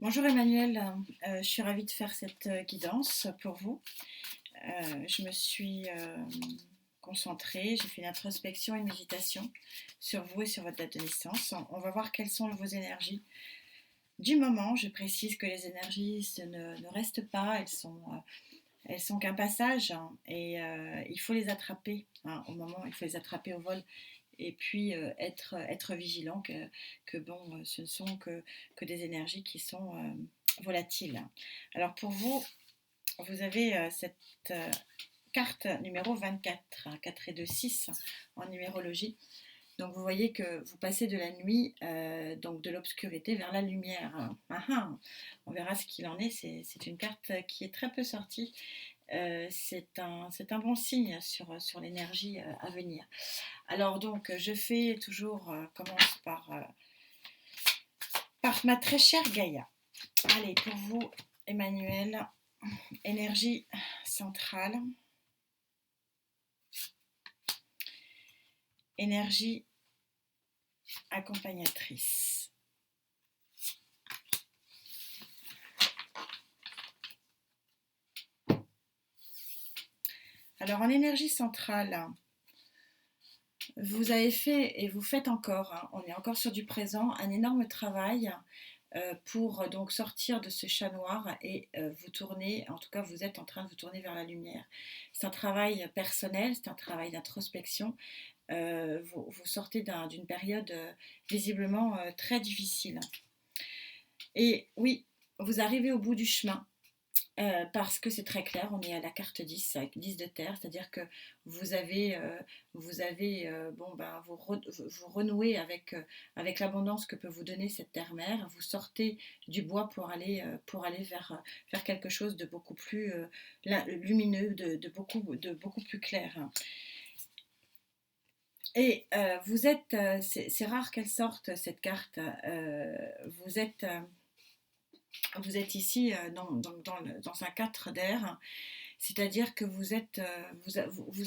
Bonjour Emmanuel, je suis ravie de faire cette guidance pour vous. Je me suis concentrée, j'ai fait une introspection et une méditation sur vous et sur votre date de naissance. On va voir quelles sont vos énergies du moment. Je précise que les énergies ne restent pas, elles sont qu'un passage, hein, et il faut les attraper, hein, au moment, il faut les attraper au vol. Et puis être vigilant que bon, ce ne sont que des énergies qui sont volatiles. Alors pour vous, vous avez cette carte numéro 24, 4 et 2, 6 en numérologie. Donc vous voyez que vous passez de la nuit, donc de l'obscurité vers la lumière. Ah, ah, on verra ce qu'il en est, c'est une carte qui est très peu sortie. C'est un bon signe sur l'énergie à venir. Alors donc, je fais toujours, commence par ma très chère Gaïa. Allez, pour vous, Emmanuel, énergie centrale, énergie accompagnatrice. Alors en énergie centrale, vous avez fait et vous faites encore, hein, on est encore sur du présent, un énorme travail pour donc sortir de ce chat noir et vous tourner, en tout cas vous êtes en train de vous tourner vers la lumière. C'est un travail personnel, c'est un travail d'introspection. Vous sortez d'une période visiblement très difficile. Et oui, vous arrivez au bout du chemin. Parce que c'est très clair, on est à la carte 10, avec 10 de terre, c'est-à-dire que bon, ben, vous renouez avec l'abondance que peut vous donner cette terre-mère, vous sortez du bois pour aller vers quelque chose de beaucoup plus lumineux, de beaucoup plus clair. Et c'est rare qu'elle sorte cette carte, vous êtes... Vous êtes ici dans un 4 d'air, c'est-à-dire que vous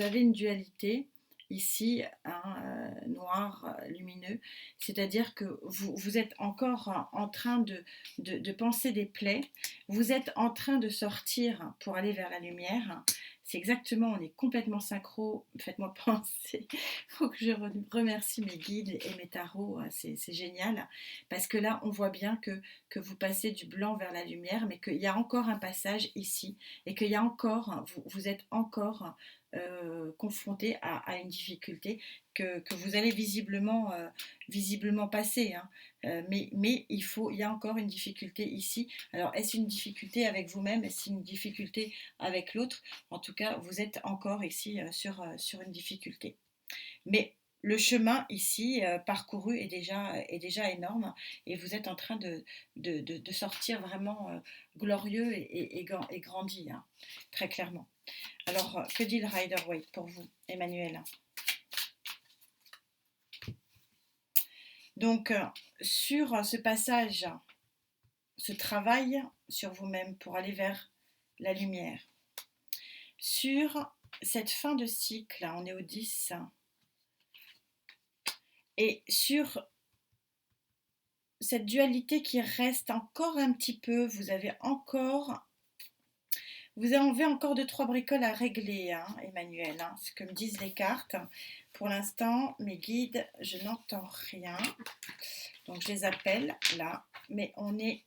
avez une dualité ici, hein, noir, lumineux, c'est-à-dire que vous êtes encore en train de penser des plaies, vous êtes en train de sortir pour aller vers la lumière. C'est exactement, on est complètement synchro, faites-moi penser, il faut que je remercie mes guides et mes tarots, c'est génial, parce que là on voit bien que vous passez du blanc vers la lumière, mais qu'il y a encore un passage ici, et qu'il y a encore, vous êtes encore confronté à une difficulté que vous allez visiblement passer, hein. Mais il y a encore une difficulté ici. Alors est-ce une difficulté avec vous-même, est-ce une difficulté avec l'autre? En tout cas, vous êtes encore ici sur une difficulté. Mais le chemin ici parcouru est déjà énorme et vous êtes en train de sortir vraiment glorieux et grandi, hein, très clairement. Alors, que dit le Rider-Waite pour vous, Emmanuel? Donc, sur ce passage, ce travail sur vous-même pour aller vers la lumière, sur cette fin de cycle, on est au 10, et sur cette dualité qui reste encore un petit peu, vous avez encore 2-3 bricoles à régler, hein, Emmanuel, hein, ce que me disent les cartes. Pour l'instant, mes guides, je n'entends rien. Donc je les appelle là, mais on est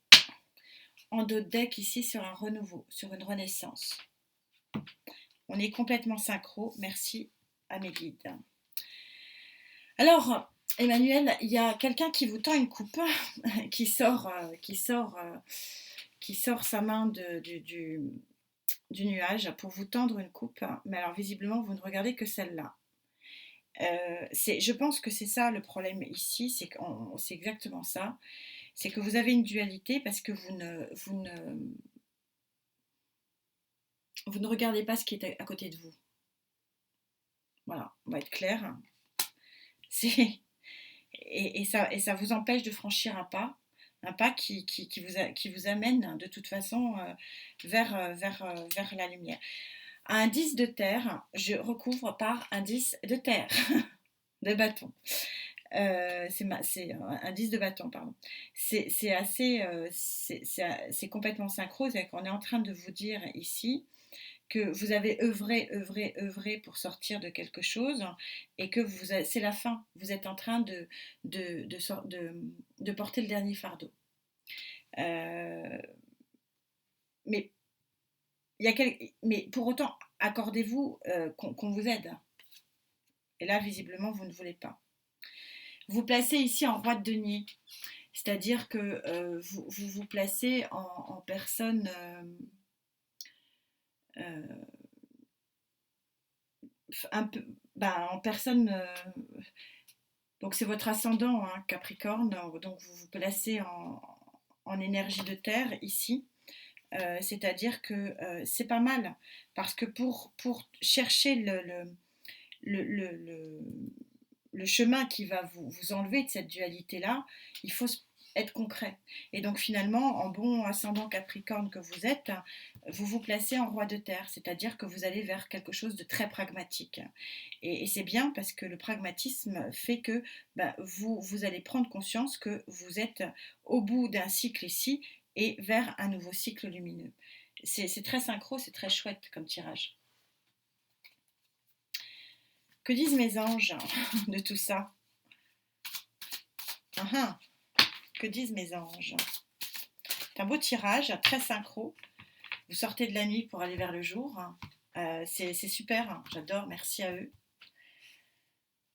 en dos de deck ici sur un renouveau, sur une renaissance. On est complètement synchro, merci à mes guides. Alors, Emmanuel, il y a quelqu'un qui vous tend une coupe, qui sort sa main du nuage pour vous tendre une coupe, mais alors visiblement vous ne regardez que celle-là. Je pense que c'est ça le problème ici, c'est exactement ça, c'est que vous avez une dualité parce que vous ne regardez pas ce qui est à côté de vous. Voilà, on va être clair. Et ça vous empêche de franchir un pas qui vous amène de toute façon vers la lumière. Un 10 de terre, je recouvre par un 10 de terre, de bâton. C'est un 10 de bâton, pardon. C'est assez, c'est complètement synchro, c'est qu'on est en train de vous dire ici que vous avez œuvré, œuvré, œuvré pour sortir de quelque chose et que c'est la fin. Vous êtes en train de porter le dernier fardeau. Euh, mais, mais pour autant, accordez-vous qu'on vous aide. Et là, visiblement, vous ne voulez pas. Vous placez ici en roi de denier, c'est-à-dire que vous placez en personne un peu, en personne. Donc c'est votre ascendant, hein, Capricorne. Donc vous vous placez en énergie de terre ici. C'est-à-dire que c'est pas mal parce que pour chercher le chemin qui va vous enlever de cette dualité-là, il faut être concret. Et donc finalement, en bon ascendant Capricorne que vous êtes, vous vous placez en roi de terre, c'est-à-dire que vous allez vers quelque chose de très pragmatique. Et c'est bien parce que le pragmatisme fait que vous allez prendre conscience que vous êtes au bout d'un cycle ici et vers un nouveau cycle lumineux. C'est très synchro, c'est très chouette comme tirage. Que disent mes anges de tout ça? Que disent mes anges? C'est un beau tirage, très synchro. Vous sortez de la nuit pour aller vers le jour. C'est super, j'adore, merci à eux.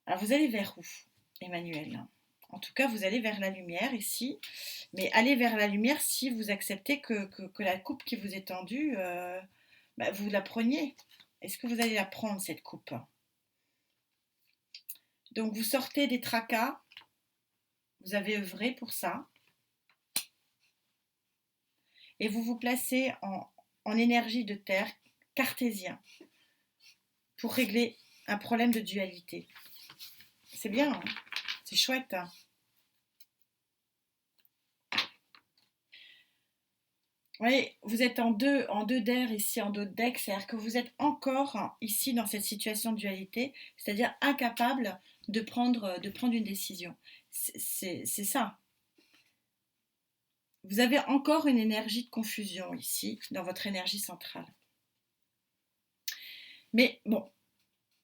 Alors vous allez vers où, Emmanuel? En tout cas, vous allez vers la lumière ici. Mais allez vers la lumière si vous acceptez que la coupe qui vous est tendue, vous la preniez. Est-ce que vous allez la prendre, cette coupe? Donc vous sortez des tracas. Vous avez œuvré pour ça. Et vous vous placez en énergie de terre cartésien pour régler un problème de dualité. C'est bien, hein, c'est chouette. Hein. Oui, vous êtes en deux d'air ici, en deux deck, c'est-à-dire que vous êtes encore ici dans cette situation de dualité, c'est-à-dire incapable de prendre une décision. C'est ça. Vous avez encore une énergie de confusion ici, dans votre énergie centrale. Mais bon,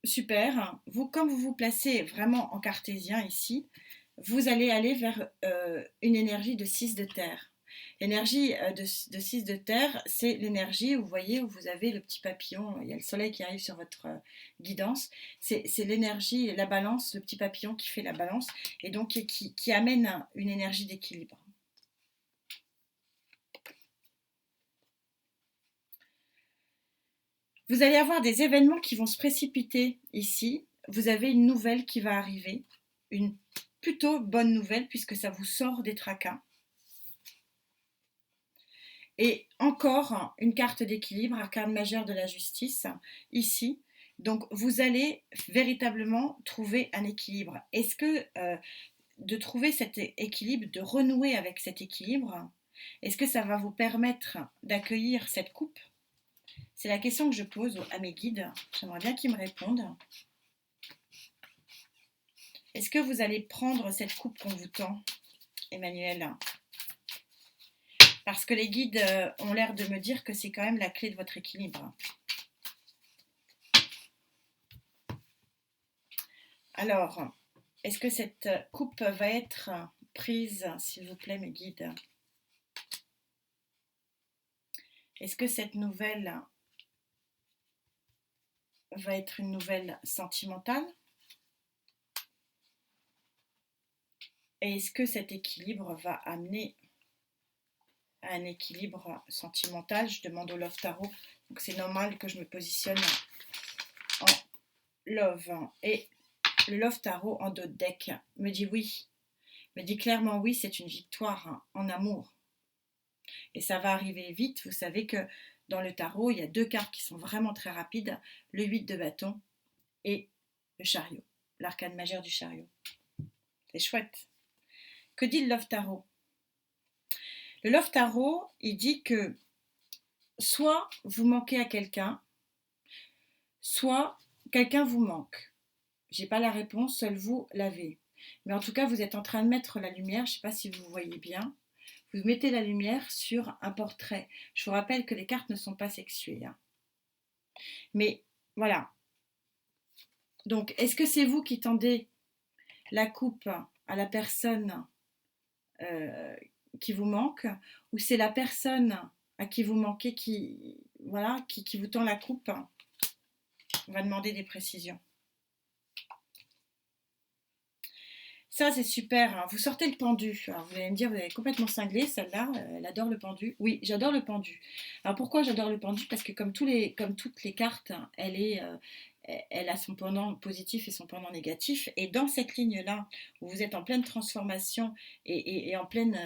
super. Vous, comme vous vous placez vraiment en cartésien ici, vous allez aller vers une énergie de 6 de terre. L'énergie de 6 de terre, c'est l'énergie, vous voyez, où vous avez le petit papillon, il y a le soleil qui arrive sur votre guidance. C'est l'énergie, la balance, le petit papillon qui fait la balance, et donc qui amène une énergie d'équilibre. Vous allez avoir des événements qui vont se précipiter ici. Vous avez une nouvelle qui va arriver, une plutôt bonne nouvelle puisque ça vous sort des tracas. Et encore une carte d'équilibre, arcane majeure de la justice, ici. Donc vous allez véritablement trouver un équilibre. Est-ce que de trouver cet équilibre, de renouer avec cet équilibre, est-ce que ça va vous permettre d'accueillir cette coupe? C'est la question que je pose à mes guides. J'aimerais bien qu'ils me répondent. Est-ce que vous allez prendre cette coupe qu'on vous tend, Emmanuel? Parce que les guides ont l'air de me dire que c'est quand même la clé de votre équilibre. Alors, est-ce que cette coupe va être prise, s'il vous plaît, mes guides? Est-ce que cette nouvelle va être une nouvelle sentimentale? Et est-ce que cet équilibre va amener à un équilibre sentimental? Je demande au Love Tarot. Donc c'est normal que je me positionne en Love. Et le Love Tarot en dos de deck me dit oui. Me dit clairement oui, c'est une victoire en amour. Et ça va arriver vite. Vous savez que dans le tarot, il y a deux cartes qui sont vraiment très rapides. Le 8 de bâton et le chariot. L'arcane majeur du chariot. C'est chouette. Que dit le Love Tarot? Le Love Tarot, il dit que soit vous manquez à quelqu'un, soit quelqu'un vous manque. J'ai pas la réponse, seul vous l'avez. Mais en tout cas, vous êtes en train de mettre la lumière, je ne sais pas si vous voyez bien, vous mettez la lumière sur un portrait. Je vous rappelle que les cartes ne sont pas sexuées, hein. Mais voilà. Donc, est-ce que c'est vous qui tendez la coupe à la personne euh, qui vous manque, ou c'est la personne à qui vous manquez qui, voilà, qui vous tend la coupe? On va demander des précisions. Ça, c'est super, hein. Vous sortez le pendu. Alors, vous allez me dire, vous avez complètement cinglé, celle-là, elle adore le pendu. Oui, j'adore le pendu. Alors, pourquoi j'adore le pendu? Parce que comme toutes les cartes, hein, elle a son pendant positif et son pendant négatif. Et dans cette ligne-là, où vous êtes en pleine transformation et en pleine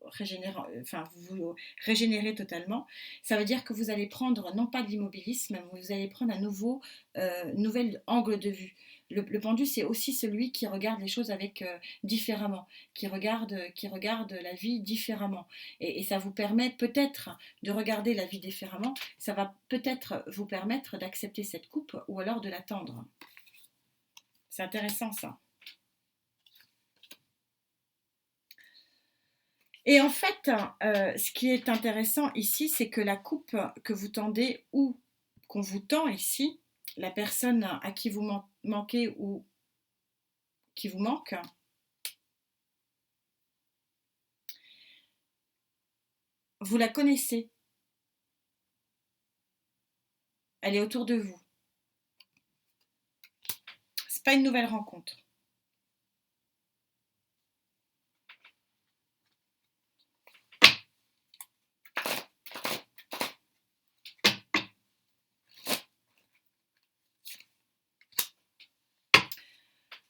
enfin, vous régénérez totalement, ça veut dire que vous allez prendre non pas de l'immobilisme, mais vous allez prendre un nouvel angle de vue. Le pendu, c'est aussi celui qui regarde les choses avec différemment, qui regarde la vie différemment. Et ça vous permet peut-être de regarder la vie différemment. Ça va peut-être vous permettre d'accepter cette coupe ou alors de l'attendre. C'est intéressant ça. Et en fait, ce qui est intéressant ici, c'est que la coupe que vous tendez ou qu'on vous tend ici, la personne à qui vous manquez ou qui vous manque, vous la connaissez. Elle est autour de vous. C'est pas une nouvelle rencontre.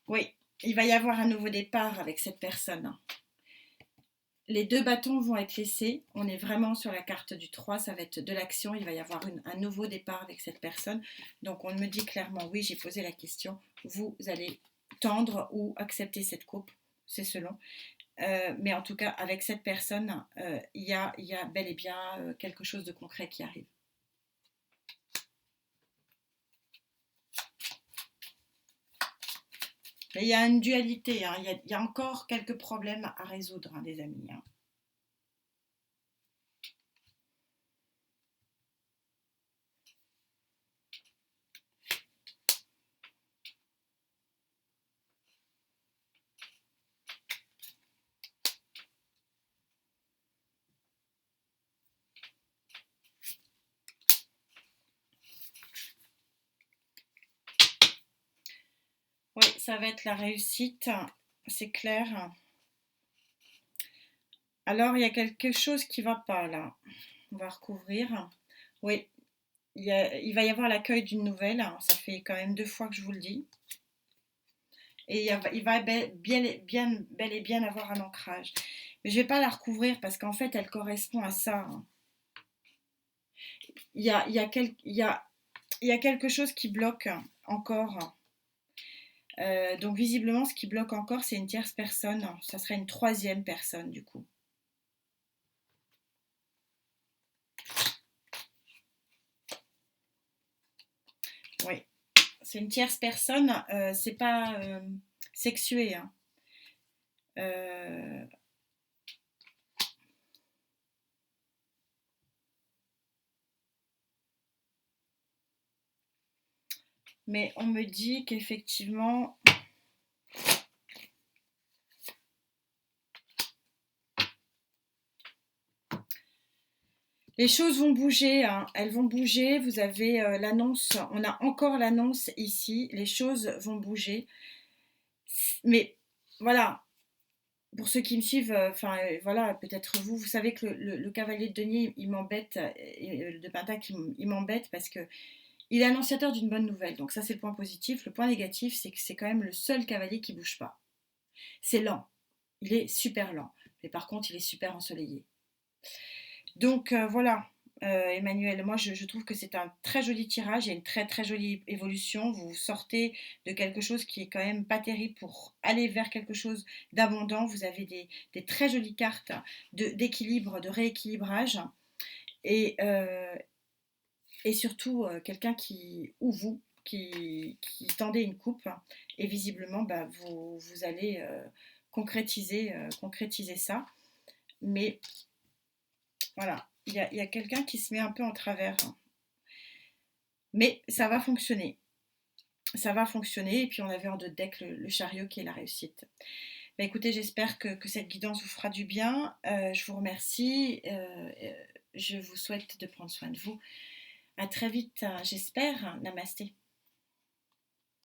Oui, il va y avoir un nouveau départ avec cette personne. Les deux bâtons vont être laissés. On est vraiment sur la carte du 3, ça va être de l'action. Il va y avoir un nouveau départ avec cette personne. Donc on me dit clairement, oui, j'ai posé la question. Vous allez tendre ou accepter cette coupe, c'est selon. Mais en tout cas, avec cette personne, il y a bel et bien quelque chose de concret qui arrive. Mais il y a une dualité, hein. Il y a encore quelques problèmes à résoudre, hein, les amis, hein. Oui, ça va être la réussite, c'est clair. Alors, il y a quelque chose qui ne va pas là. On va recouvrir. Oui, il va y avoir l'accueil d'une nouvelle. Ça fait quand même 2 fois que je vous le dis. Et il va bel et bien avoir un ancrage. Mais je ne vais pas la recouvrir parce qu'en fait, elle correspond à ça. Il y a quelque chose qui bloque encore. Donc visiblement, ce qui bloque encore, c'est une tierce personne. Ça serait une troisième personne du coup. Oui, c'est une tierce personne. C'est pas sexué, hein. Euh, mais on me dit qu'effectivement, les choses vont bouger, hein. Elles vont bouger. Vous avez l'annonce, on a encore l'annonce ici. Les choses vont bouger. Mais voilà, pour ceux qui me suivent, enfin voilà, peut-être vous, vous savez que le cavalier de denier, il m'embête, de Pentacle, il m'embête parce que il est annonciateur d'une bonne nouvelle. Donc ça, c'est le point positif. Le point négatif, c'est que c'est quand même le seul cavalier qui bouge pas. C'est lent. Il est super lent. Mais par contre, il est super ensoleillé. Donc voilà, Emmanuel, moi je trouve que c'est un très joli tirage, il y a une très très jolie évolution. Vous sortez de quelque chose qui est quand même pas terrible pour aller vers quelque chose d'abondant. Vous avez des très jolies cartes d'équilibre, de rééquilibrage et, et surtout quelqu'un qui, ou vous, qui tendait une coupe et visiblement bah, vous allez concrétiser ça. Mais voilà, il y a quelqu'un qui se met un peu en travers. Mais ça va fonctionner. Ça va fonctionner. Et puis on avait en deux decks le chariot qui est la réussite. Bah, écoutez, j'espère que cette guidance vous fera du bien. Je vous remercie. Je vous souhaite de prendre soin de vous. À très vite, j'espère. Namasté.